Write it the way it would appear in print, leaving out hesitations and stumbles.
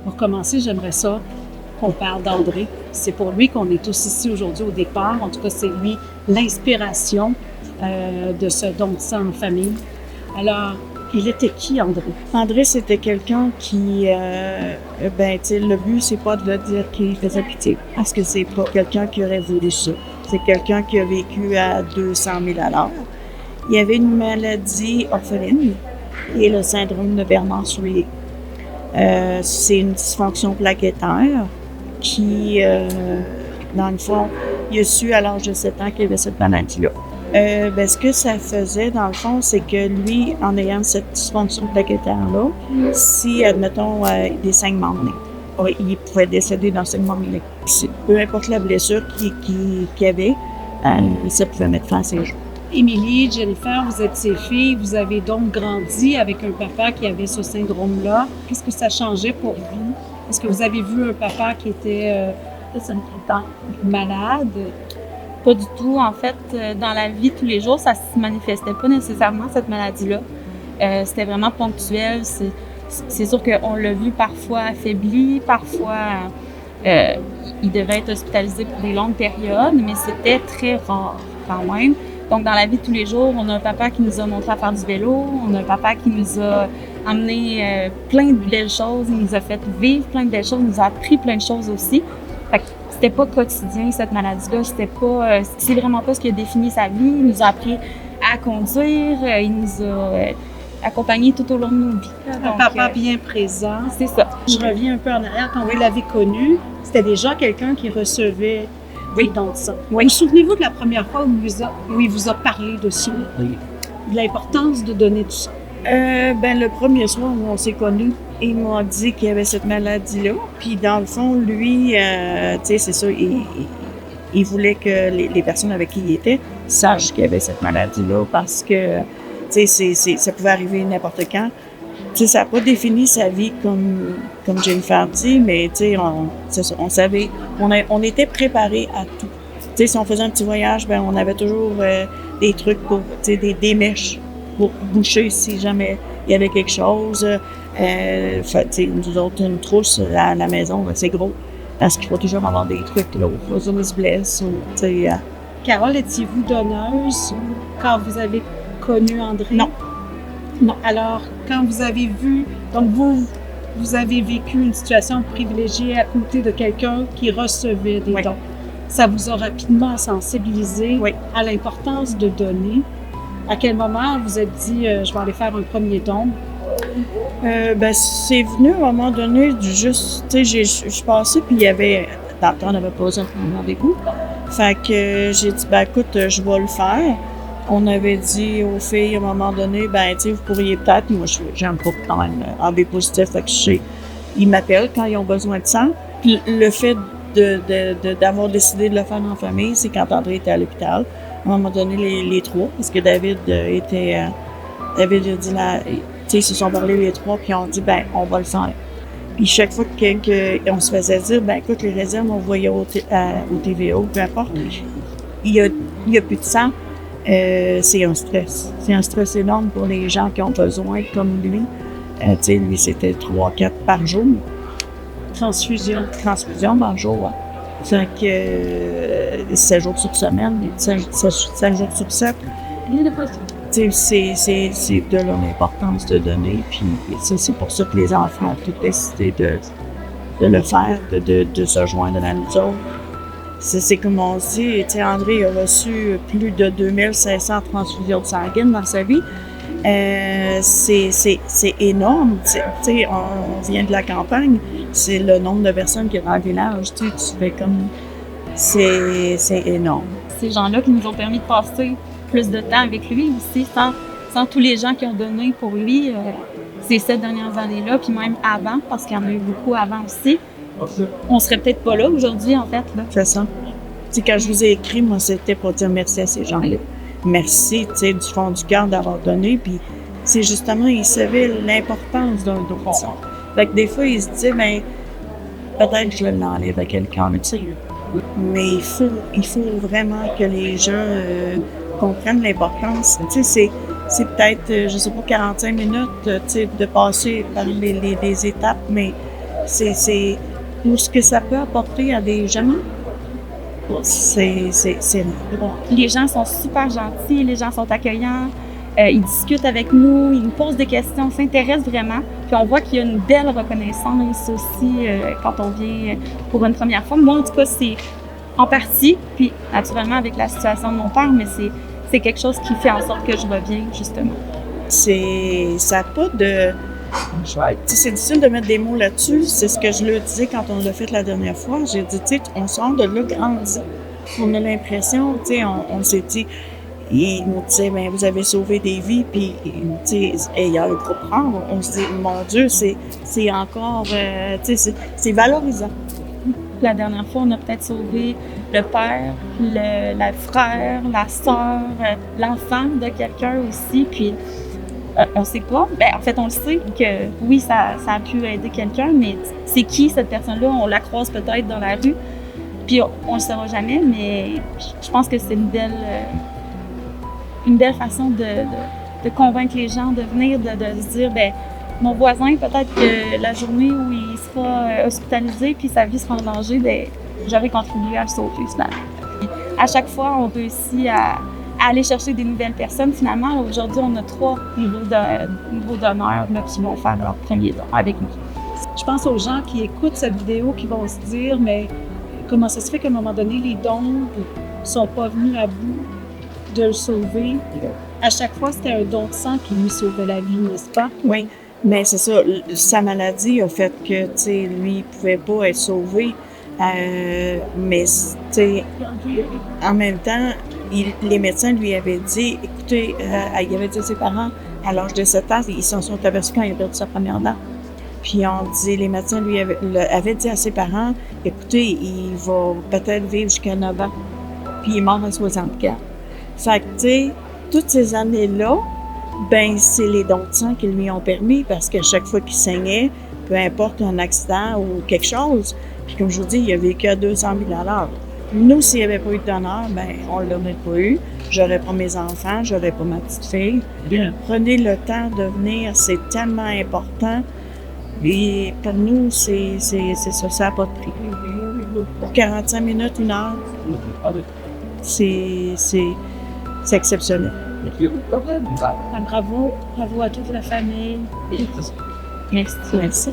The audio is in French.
Pour commencer, j'aimerais ça qu'on parle d'André. C'est pour lui qu'on est tous ici aujourd'hui au départ. En tout cas, c'est lui l'inspiration de ce don de sang en famille. Alors, il était qui, André? André, c'était quelqu'un qui, le but, c'est pas de dire qu'il faisait pitié, parce que c'est pas quelqu'un qui aurait voulu ça. C'est quelqu'un qui a vécu à 200 000 à l'heure. Il avait une maladie orpheline, qui est le syndrome de Bernard-Soulier. C'est une dysfonction plaquettaire qui, dans le fond, il a su à l'âge de 7 ans qu'il avait cette maladie-là. Ce que ça faisait, dans le fond, c'est que lui, en ayant cette dysfonction plaquettaire-là, si, admettons, des saignements de nez, il pouvait décéder d'un saignement de nez. Peu importe la blessure qu'il avait, ça pouvait mettre fin à ses jours. Émilie, Jennifer, vous êtes ses filles. Vous avez donc grandi avec un papa qui avait ce syndrome-là. Qu'est-ce que ça changeait pour vous? Est-ce que vous avez vu un papa qui était malade? Pas du tout. En fait, dans la vie de tous les jours, ça se manifestait pas nécessairement, cette maladie-là. C'était vraiment ponctuel. C'est sûr qu'on l'a vu parfois affaibli, parfois il devait être hospitalisé pour des longues périodes, mais c'était très rare quand même. Donc, dans la vie de tous les jours, on a un papa qui nous a montré à faire du vélo, on a un papa qui nous a amené plein de belles choses, il nous a fait vivre plein de belles choses, il nous a appris plein de choses aussi. Fait que c'était pas quotidien, cette maladie-là, c'est vraiment pas ce qui a défini sa vie. Il nous a appris à conduire, il nous a accompagnés tout au long de nos vies. Un papa bien présent. C'est ça. Je reviens un peu en arrière. Quand vous l'avez connu, c'était déjà quelqu'un qui recevait des dons de sang. Oui. Vous souvenez-vous de la première fois où il vous a parlé de ça? Oui. De l'importance de donner du sang? Le premier soir où on s'est connus, il m'a dit qu'il avait cette maladie-là. Puis dans le fond, lui, c'est ça, il voulait que les personnes avec qui il était sachent qu'il avait cette maladie-là parce que, ça pouvait arriver n'importe quand. Ça n'a pas défini sa vie comme Jennifer dit, mais on savait, on était préparés à tout. Si on faisait un petit voyage, on avait toujours des trucs pour, des mèches pour boucher si jamais il y avait quelque chose. Nous autres, une trousse à la maison, c'est gros. Parce qu'il faut toujours avoir des trucs là, au cas où on se blesse. Carole, étiez-vous donneuse quand vous avez connu André? Non. Non. Alors, quand vous avez vu, donc vous avez vécu une situation privilégiée à côté de quelqu'un qui recevait des dons. Ça vous a rapidement sensibilisé à l'importance de donner. À quel moment vous êtes dit, je vais aller faire un premier don? C'est venu à un moment donné du juste, je passais, puis il y avait, dans le temps, on avait posé un rendez-vous. Fait que j'ai dit, écoute, je vais le faire. On avait dit aux filles, à un moment donné, vous pourriez peut-être, moi, j'ai un groupe quand même AB positif, fait que ils m'appellent quand ils ont besoin de sang. Puis le fait d'avoir décidé de le faire en famille, c'est quand André était à l'hôpital. À un moment donné, les trois, parce que David a dit là, ils se sont parlé les trois, puis on dit, on va le faire. Puis chaque fois qu'on se faisait dire, écoute, les réserves, on voyait au TVA, peu importe, il y a plus de sang, c'est un stress. C'est un stress énorme pour les gens qui ont besoin, comme lui. Lui, c'était 3-4 par jour. Transfusion par jour. Fait que 7 jours sur semaine, 5 jours sur 7. C'est de l'importance de donner. Puis c'est pour ça que les enfants ont tout décidé de le faire, de se joindre à nous autres. C'est comme on dit, André a reçu plus de 2500 transfusions sanguines dans sa vie. C'est énorme. On vient de la campagne. C'est le nombre de personnes qui est dans le village. Tu fais comme... C'est énorme. Ces gens-là qui nous ont permis de passer plus de temps avec lui aussi, sans tous les gens qui ont donné pour lui ces 7 dernières années-là, puis même avant, parce qu'il y en a eu beaucoup avant aussi. On serait peut-être pas là aujourd'hui, en fait. Là. C'est ça. Quand je vous ai écrit, moi, c'était pour dire merci à ces gens-là. Merci, du fond du cœur d'avoir donné. Puis, c'est justement, ils savaient l'importance d'un don. Fait que des fois, ils se disaient, peut-être que je l'enlève à quelqu'un, mais il faut vraiment que les gens comprennent l'importance. C'est peut-être, 45 minutes, de passer par les étapes, mais pour ce que ça peut apporter à des gens, c'est bon. Les gens sont super gentils, les gens sont accueillants, ils discutent avec nous, ils nous posent des questions, s'intéressent vraiment. Puis on voit qu'il y a une belle reconnaissance aussi quand on vient pour une première fois. Moi, en tout cas, c'est en partie, puis naturellement avec la situation de mon père, mais c'est quelque chose qui fait en sorte que je reviens, justement. Ça n'a pas de... C'est difficile de mettre des mots là-dessus. C'est ce que je leur disais quand on l'a fait la dernière fois. J'ai dit, tu sais, on sort de là grandi. On a l'impression, tu sais, on s'est dit, il nous disait, ben vous avez sauvé des vies, puis, tu sais, il y a un gros prendre. On se dit, mon Dieu, c'est encore, tu sais, c'est valorisant. La dernière fois, on a peut-être sauvé le père, le frère, la sœur, l'enfant de quelqu'un aussi, puis on sait pas. Ben, en fait, on le sait que oui, ça a pu aider quelqu'un, mais c'est qui cette personne-là? On la croise peut-être dans la rue, puis on le saura jamais, mais je pense que c'est une belle façon de convaincre les gens de venir, de se dire, ben mon voisin, peut-être que la journée où il sera hospitalisé puis sa vie sera en danger, ben j'aurais contribué à le sauver finalement. Puis, à chaque fois, on réussit à aller chercher des nouvelles personnes. Finalement, aujourd'hui, on a 3 niveaux d'honneur qui vont faire leur premier don avec nous. Je pense aux gens qui écoutent cette vidéo qui vont se dire, mais comment ça se fait qu'à un moment donné, les dons ne sont pas venus à bout de le sauver? À chaque fois, c'était un don de sang qui lui sauvait la vie, n'est-ce pas? Oui, mais c'est ça. Sa maladie a fait que, tu sais, lui, il pouvait pas être sauvé. Mais, tu sais, en même temps, les médecins lui avaient dit, écoutez, il avait dit à ses parents, à l'âge de 7 ans, ils s'en sont aperçus quand il a perdu sa première dent. Puis les médecins lui avaient dit à ses parents, écoutez, il va peut-être vivre jusqu'à 9 ans. Puis il est mort à 64. Fait que, tu sais, toutes ces années-là, ben c'est les dons de sang qui lui ont permis, parce qu'à chaque fois qu'il saignait, peu importe un accident ou quelque chose, puis comme je vous dis, il a vécu à 200 000 à l'heure. Nous, s'il n'y avait pas eu de donneur, ben on ne l'aurait pas eu. J'aurais pas mes enfants, j'aurais pas ma petite fille. Bien. Prenez le temps de venir, c'est tellement important. Et pour nous, c'est ça n'a pas de prix. Pour 45 minutes, 1 heure, c'est exceptionnel. Bravo à toute la famille. Merci. Merci.